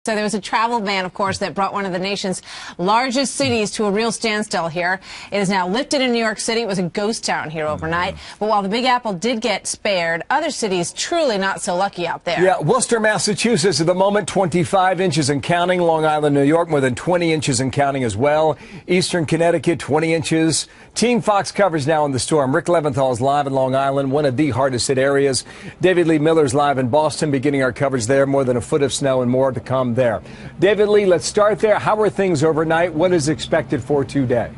So there was a travel ban, of course, that brought one of the nation's largest cities to a real standstill here. It is now lifted in New York City. It was a ghost town here overnight. But while the Big Apple did get spared, other cities truly not so lucky out there. Yeah, Worcester, Massachusetts at the moment, 25 inches and counting. Long Island, New York, more than 20 inches and counting as well. Eastern Connecticut, 20 inches. Team Fox coverage now on the storm. Rick Leventhal is live in Long Island, one of the hardest hit areas. David Lee Miller's live in Boston, beginning our coverage there. More than a foot of snow and more to come there. David Lee, let's start there. How are things overnight? What is expected for today?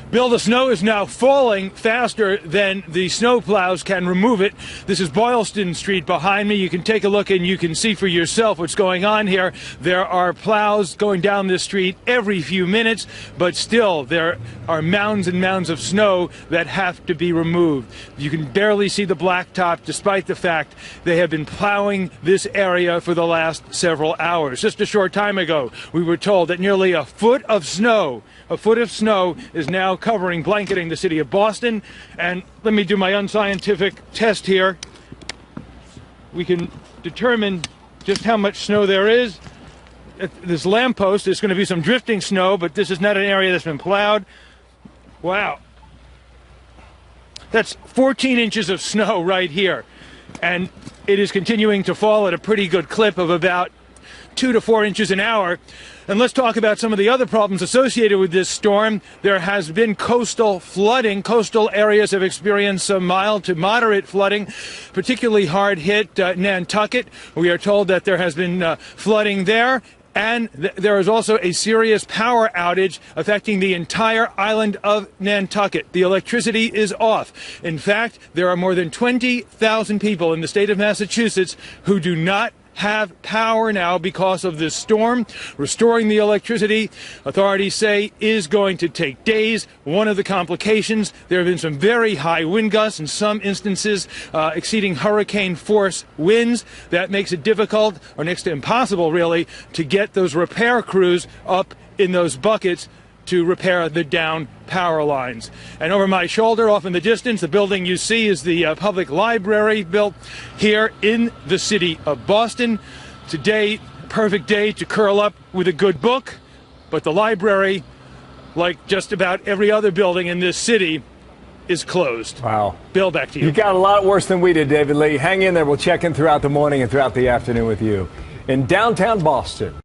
Bill, the snow is now falling faster than the snow plows can remove it. This is Boylston Street behind me. You can take a look and you can see for yourself what's going on here. There are plows going down this street every few minutes, but still there are mounds and mounds of snow that have to be removed. You can barely see the blacktop despite the fact they have been plowing this area for the last several hours. Just a short time ago, we were told that nearly a foot of snow is now covering, blanketing the city of Boston. And let me do my unscientific test here. We can determine just how much snow there is. At this lamppost, there's going to be some drifting snow, but this is not an area that's been plowed. Wow. That's 14 inches of snow right here. And it is continuing to fall at a pretty good clip of about 2 to 4 inches an hour. And let's talk about some of the other problems associated with this storm. There has been coastal flooding. Coastal areas have experienced some mild to moderate flooding, particularly hard hit Nantucket. We are told that there has been flooding there. And there is also a serious power outage affecting the entire island of Nantucket. The electricity is off. In fact, there are more than 20,000 people in the state of Massachusetts who do not have power now because of this storm. Restoring the electricity, authorities say, is going to take days. One of the complications, there have been some very high wind gusts, in some instances exceeding hurricane force winds. That makes it difficult, or next to impossible really, to get those repair crews up in those buckets to repair the down power lines. And over my shoulder, off in the distance, the building you see is the public library built here in the city of Boston. Today, perfect day to curl up with a good book, but the library, like just about every other building in this city, is closed. Wow. Bill, back to you. You got a lot worse than we did, David Lee. Hang in there. We'll check in throughout the morning and throughout the afternoon with you in downtown Boston.